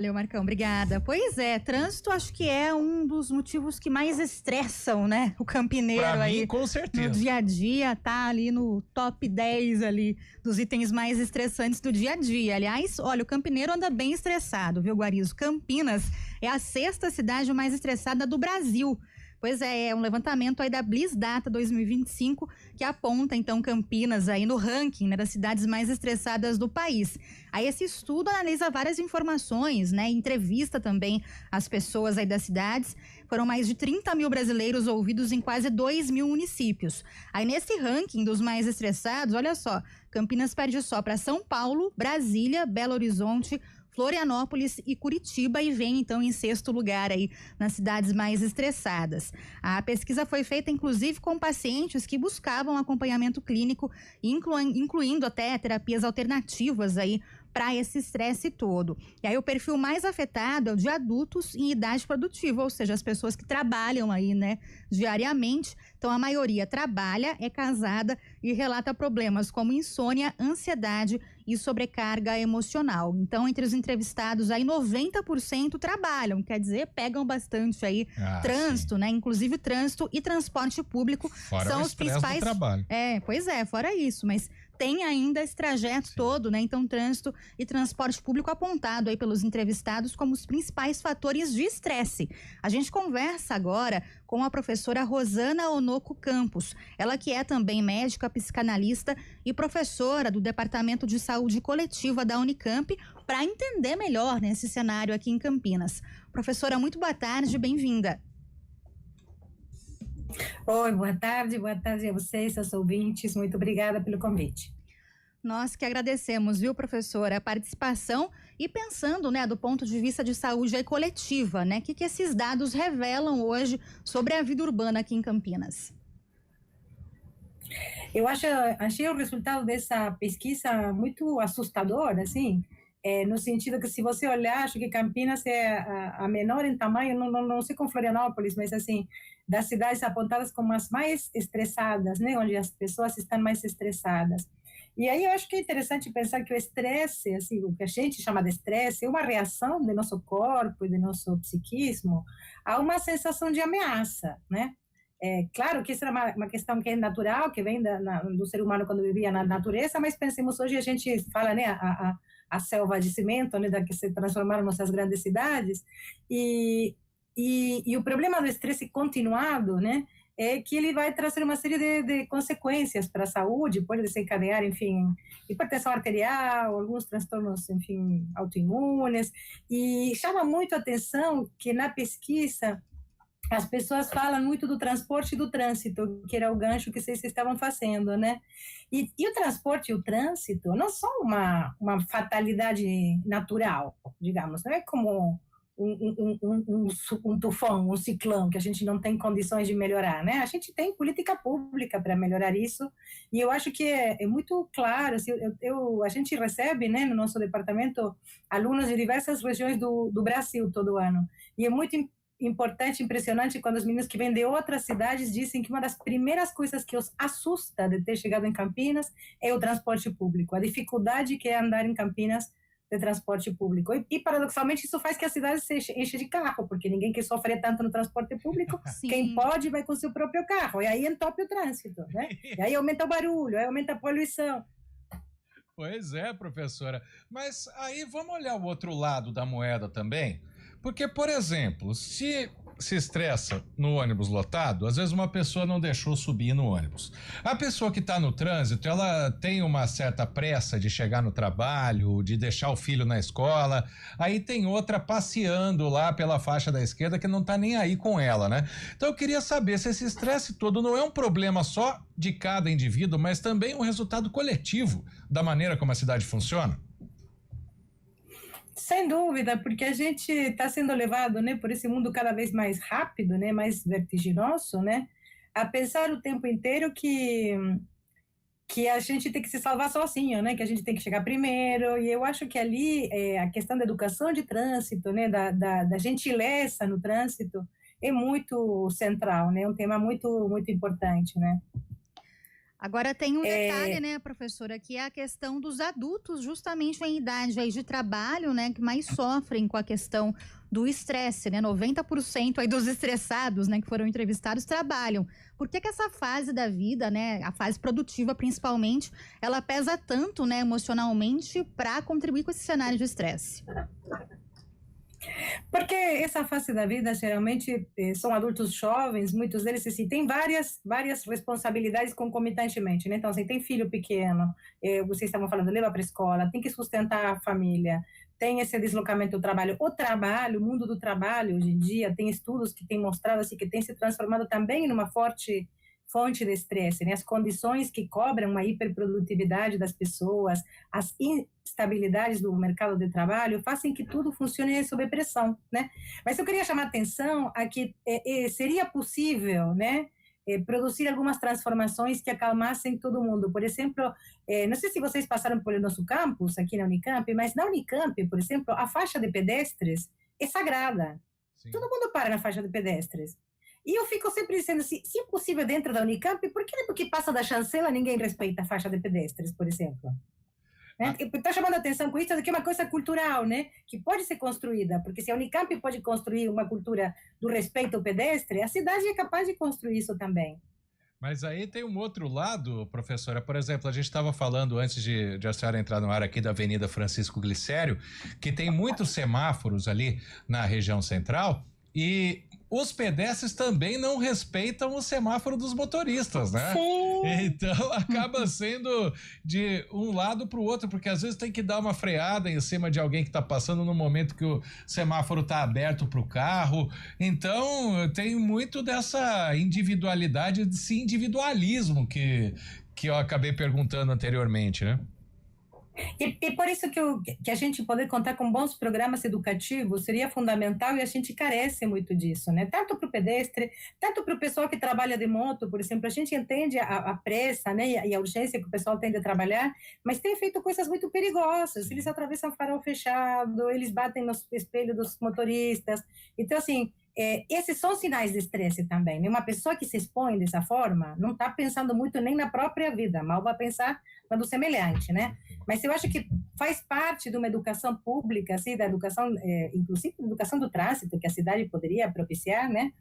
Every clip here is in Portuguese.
Valeu, Marcão, obrigada. Pois é, trânsito acho que é um dos motivos que mais estressam, né? O campineiro Pra aí mim, com no certeza. dia a dia, tá ali no top 10 ali dos itens mais estressantes do dia a dia. Aliás, olha, o campineiro anda bem estressado, viu, Guarizo? Campinas é a sexta cidade mais estressada do Brasil. Pois é um levantamento aí da Bliss Data 2025 que aponta então Campinas aí no ranking, né, das cidades mais estressadas do país. Aí esse estudo analisa várias informações, né, entrevista também as pessoas aí das cidades. Foram mais de 30 mil brasileiros ouvidos em quase 2 mil municípios. Aí nesse ranking dos mais estressados, olha só, Campinas perde só para São Paulo, Brasília, Belo Horizonte, Florianópolis e Curitiba e vem então em sexto lugar aí nas cidades mais estressadas. A pesquisa foi feita inclusive com pacientes que buscavam acompanhamento clínico, incluindo até terapias alternativas aí para esse estresse todo. E aí o perfil mais afetado é o de adultos em idade produtiva, ou seja, as pessoas que trabalham aí, né, diariamente. Então a maioria trabalha, é casada e relata problemas como insônia, ansiedade e sobrecarga emocional. Então, entre os entrevistados aí, 90% trabalham, quer dizer, pegam bastante aí trânsito, sim. né? Inclusive trânsito e transporte público Fora são o os estresse principais. do trabalho. Pois é, fora isso, mas tem ainda esse trajeto todo, né? Então, trânsito e transporte público apontado aí pelos entrevistados como os principais fatores de estresse. A gente conversa agora com a professora Rosana Onoco Campos, ela que é também médica, psicanalista e professora do Departamento de Saúde Coletiva da Unicamp, para entender melhor nesse cenário aqui em Campinas. Professora, muito boa tarde, bem-vinda. Oi, boa tarde a vocês, seus ouvintes, muito obrigada pelo convite. Nós que agradecemos, viu, professora, a participação e pensando, né, do ponto de vista de saúde aí coletiva, né, o que esses dados revelam hoje sobre a vida urbana aqui em Campinas? Eu achei o resultado dessa pesquisa muito assustador, assim, no sentido que se você olhar, acho que Campinas é a menor em tamanho, não sei com Florianópolis, mas assim, das cidades apontadas como as mais estressadas, né, onde as pessoas estão mais estressadas. E aí eu acho que é interessante pensar que o estresse, assim, o que a gente chama de estresse, é uma reação do nosso corpo e do nosso psiquismo a uma sensação de ameaça, né? É claro que isso é uma questão que é natural, que vem do ser humano quando vivia na natureza, mas pensemos hoje, a gente fala, né, a selva de cimento, né, da que se transformaram nossas grandes cidades, e o problema do estresse continuado, né, é que ele vai trazer uma série de consequências para a saúde, pode desencadear, enfim, hipertensão arterial, alguns transtornos, enfim, autoimunes, e chama muito a atenção que na pesquisa as pessoas falam muito do transporte e do trânsito, que era o gancho que vocês estavam fazendo, né? E o transporte e o trânsito não são uma fatalidade natural, digamos, não é como um tufão, um ciclone, que a gente não tem condições de melhorar, né? A gente tem política pública para melhorar isso, e eu acho que é muito claro, assim, a gente recebe, né, no nosso departamento, alunos de diversas regiões do Brasil todo ano, e é muito importante, impressionante, quando os meninos que vêm de outras cidades dizem que uma das primeiras coisas que os assusta de ter chegado em Campinas é o transporte público, a dificuldade que é andar em Campinas de transporte público. E paradoxalmente, isso faz que a cidade se enche de carro, porque ninguém quer sofrer tanto no transporte público, quem pode vai com seu próprio carro, e aí entope o trânsito, né? E aí aumenta o barulho, aí aumenta a poluição. Pois é, professora. Mas aí vamos olhar o outro lado da moeda também. Porque, por exemplo, se estressa no ônibus lotado, às vezes uma pessoa não deixou subir no ônibus. A pessoa que está no trânsito, ela tem uma certa pressa de chegar no trabalho, de deixar o filho na escola. Aí tem outra passeando lá pela faixa da esquerda que não está nem aí com ela, né? Então eu queria saber se esse estresse todo não é um problema só de cada indivíduo, mas também um resultado coletivo da maneira como a cidade funciona. Sem dúvida, porque a gente está sendo levado, né, por esse mundo cada vez mais rápido, né, mais vertiginoso, né, a pensar o tempo inteiro que a gente tem que se salvar sozinho, né, que a gente tem que chegar primeiro, e eu acho que ali a questão da educação de trânsito, né, da gentileza no trânsito é muito central, né, um tema muito, muito importante, né. Agora tem um detalhe, né, professora, que é a questão dos adultos, justamente em idade aí de trabalho, né, que mais sofrem com a questão do estresse, né? 90% aí dos estressados, né, que foram entrevistados trabalham. Por que que essa fase da vida, né, a fase produtiva principalmente, ela pesa tanto, né, emocionalmente para contribuir com esse cenário de estresse? Porque essa fase da vida, geralmente, são adultos jovens, muitos deles, assim, têm várias responsabilidades concomitantemente, né? Então, assim, tem filho pequeno, vocês estavam falando, leva para a escola, tem que sustentar a família, tem esse deslocamento do trabalho. O mundo do trabalho, hoje em dia, tem estudos que têm mostrado, assim, que tem se transformado também em uma forte fonte de estresse, né? As condições que cobram uma hiperprodutividade das pessoas, as instabilidades do mercado de trabalho fazem que tudo funcione sob pressão, né? Mas eu queria chamar a atenção a que seria possível, né, produzir algumas transformações que acalmassem todo mundo. Por exemplo, não sei se vocês passaram por nosso campus aqui na Unicamp, mas na Unicamp, por exemplo, a faixa de pedestres é sagrada. Sim. Todo mundo para na faixa de pedestres. E eu fico sempre dizendo assim, se é possível dentro da Unicamp, por que porque passa da chancela ninguém respeita a faixa de pedestres, por exemplo? Estou chamando a atenção com isso, que é uma coisa cultural, né? Que pode ser construída, porque se a Unicamp pode construir uma cultura do respeito ao pedestre, a cidade é capaz de construir isso também. Mas aí tem um outro lado, professora. Por exemplo, a gente estava falando antes de a senhora entrar no ar aqui da Avenida Francisco Glicério, que tem muitos semáforos ali na região central e os pedestres também não respeitam o semáforo dos motoristas, né? Sim. Então acaba sendo de um lado para o outro, porque às vezes tem que dar uma freada em cima de alguém que está passando no momento que o semáforo está aberto para o carro. Então tem muito dessa individualidade, desse individualismo que eu acabei perguntando anteriormente, né? E por isso que a gente poder contar com bons programas educativos seria fundamental e a gente carece muito disso, né? Tanto para o pedestre, tanto para o pessoal que trabalha de moto, por exemplo, a gente entende a pressa, né, e a urgência que o pessoal tem de trabalhar, mas tem feito coisas muito perigosas. Eles atravessam farol fechado, eles batem no espelho dos motoristas. Então, assim, esses são sinais de estresse também, né? Uma pessoa que se expõe dessa forma não está pensando muito nem na própria vida, mal vai pensar na do semelhante, né? Mas eu acho que faz parte de uma educação pública, assim, da educação, inclusive da educação do trânsito, que a cidade poderia propiciar, né?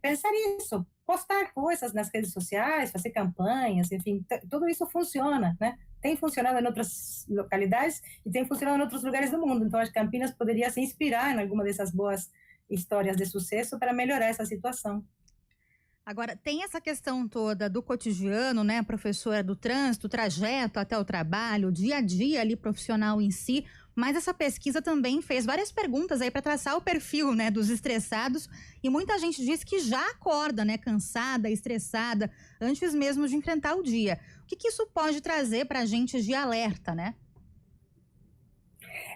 Pensar isso, postar coisas nas redes sociais, fazer campanhas, enfim, tudo isso funciona, né? Tem funcionado em outras localidades e tem funcionado em outros lugares do mundo. Então, acho que Campinas poderia se inspirar em alguma dessas boas histórias de sucesso para melhorar essa situação. Agora, tem essa questão toda do cotidiano, né, professora, do trânsito, trajeto até o trabalho, o dia a dia ali profissional em si, mas essa pesquisa também fez várias perguntas aí para traçar o perfil, né, dos estressados, e muita gente diz que já acorda, né, cansada, estressada, antes mesmo de enfrentar o dia. O que isso pode trazer para a gente de alerta, né?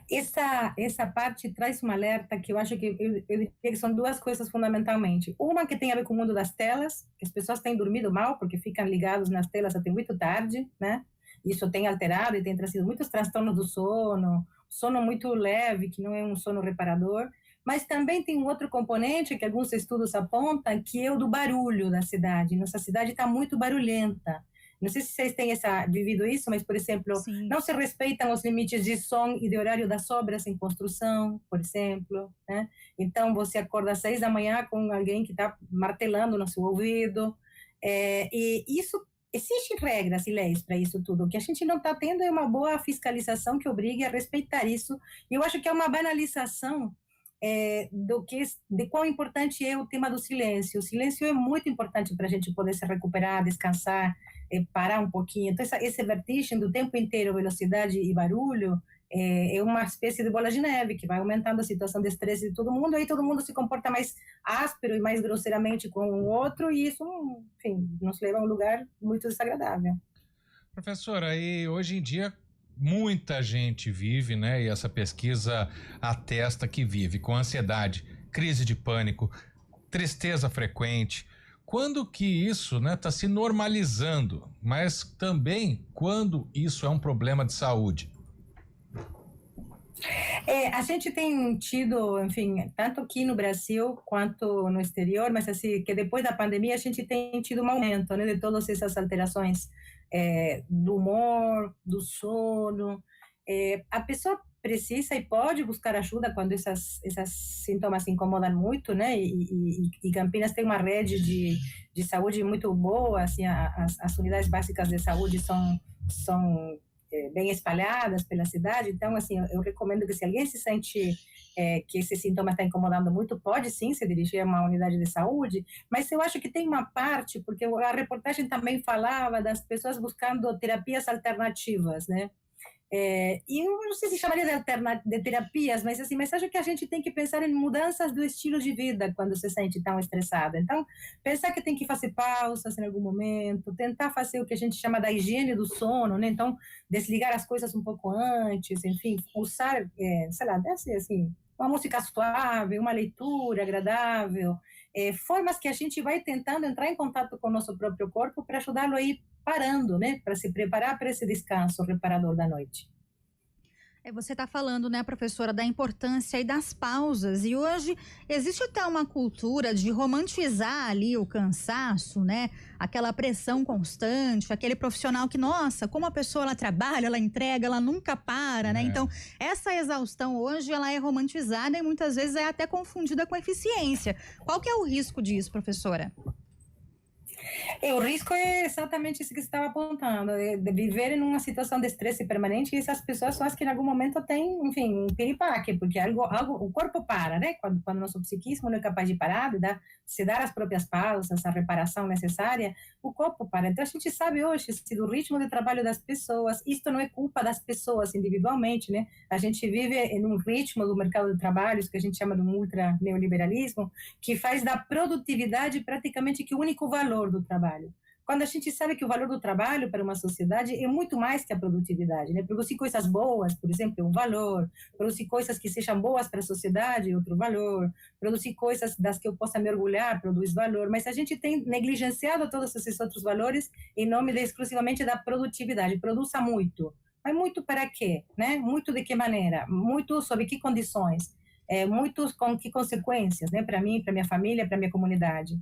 Essa parte traz um alerta que eu acho que eu diria que são duas coisas fundamentalmente. Uma que tem a ver com o mundo das telas, que as pessoas têm dormido mal porque ficam ligados nas telas até muito tarde, né? Isso tem alterado e tem trazido muitos transtornos do sono muito leve, que não é um sono reparador. Mas também tem um outro componente que alguns estudos apontam, que é o do barulho da cidade. Nossa cidade está muito barulhenta. Não sei se vocês têm vivido isso, mas, por exemplo, Sim. não se respeitam os limites de som e de horário das obras em construção, por exemplo, né? Então, você acorda às 6 da manhã com alguém que está martelando no seu ouvido. E isso, existem regras e leis para isso tudo. O que a gente não está tendo é uma boa fiscalização que obrigue a respeitar isso. E eu acho que é uma banalização de quão importante é o tema do silêncio. O silêncio é muito importante para a gente poder se recuperar, descansar, parar um pouquinho. Então, esse vertigem do tempo inteiro, velocidade e barulho, é uma espécie de bola de neve que vai aumentando a situação de estresse de todo mundo, aí todo mundo se comporta mais áspero e mais grosseiramente com o outro, e isso, enfim, nos leva a um lugar muito desagradável. Professora, e hoje em dia muita gente vive, né? E essa pesquisa atesta que vive com ansiedade, crise de pânico, tristeza frequente. Quando que isso, né, tá se normalizando, mas também quando isso é um problema de saúde? A gente tem tido, enfim, tanto aqui no Brasil quanto no exterior, mas assim, que depois da pandemia a gente tem tido um aumento, né, de todas essas alterações do humor, do sono. A pessoa precisa e pode buscar ajuda quando essas sintomas incomodam muito, né? E Campinas tem uma rede de saúde muito boa, assim, as unidades básicas de saúde são bem espalhadas pela cidade, então, assim, eu recomendo que se alguém se sente que esse sintoma está incomodando muito, pode sim se dirigir a uma unidade de saúde, mas eu acho que tem uma parte, porque a reportagem também falava das pessoas buscando terapias alternativas, né? E eu não sei se chamaria de terapias, mas assim, mas acho que a gente tem que pensar em mudanças do estilo de vida quando se sente tão estressado. Então, pensar que tem que fazer pausas em algum momento, tentar fazer o que a gente chama da higiene do sono, né? Então, desligar as coisas um pouco antes, enfim, usar, sei lá, deve ser assim, uma música suave, uma leitura agradável, formas que a gente vai tentando entrar em contato com o nosso próprio corpo para ajudá-lo a ir parando, né, para se preparar para esse descanso reparador da noite. Você está falando, né, professora, da importância e das pausas. E hoje existe até uma cultura de romantizar ali o cansaço, né? Aquela pressão constante, aquele profissional que, nossa, como a pessoa ela trabalha, ela entrega, ela nunca para, né? Então, essa exaustão hoje ela é romantizada e muitas vezes é até confundida com eficiência. Qual que é o risco disso, professora? O risco é exatamente isso que você estava apontando, de viver em uma situação de estresse permanente, e essas pessoas são as que em algum momento têm, enfim, um piripaque, porque o corpo para, né? Quando o nosso psiquismo não é capaz de parar, se dar as próprias pausas, a reparação necessária, o corpo para. Então, a gente sabe hoje, do ritmo de trabalho das pessoas, isto não é culpa das pessoas individualmente, né? A gente vive em um ritmo do mercado de trabalhos, que a gente chama de um ultra-neoliberalismo, que faz da produtividade praticamente que o único valor do trabalho. Quando a gente sabe que o valor do trabalho para uma sociedade é muito mais que a produtividade, né? Produzir coisas boas, por exemplo, é um valor. Produzir coisas que sejam boas para a sociedade é outro valor. Produzir coisas das que eu possa me orgulhar produz valor. Mas a gente tem negligenciado todos esses outros valores em nome exclusivamente da produtividade. Produza muito. Mas muito para quê? Né? Muito de que maneira? Muito sob que condições? Muito com que consequências, né? Para mim, para minha família, para minha comunidade.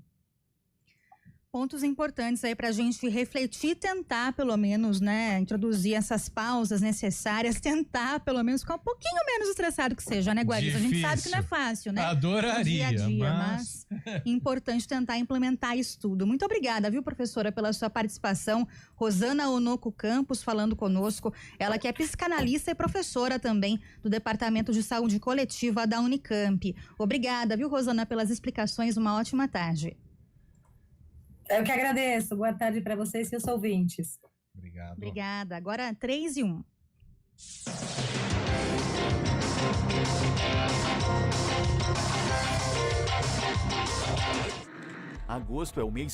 Pontos importantes aí para a gente refletir, tentar pelo menos, né, introduzir essas pausas necessárias, tentar pelo menos ficar um pouquinho menos estressado que seja, né, Guarizo? A gente sabe que não é fácil, né? Adoraria, no dia a dia, mas importante tentar implementar isso tudo. Muito obrigada, viu, professora, pela sua participação. Rosana Onoco Campos falando conosco, ela que é psicanalista e professora também do Departamento de Saúde Coletiva da Unicamp. Obrigada, viu, Rosana, pelas explicações. Uma ótima tarde. Eu que agradeço. Boa tarde para vocês e os ouvintes. Obrigado. Obrigada. Agora 3:01. Agosto é o mês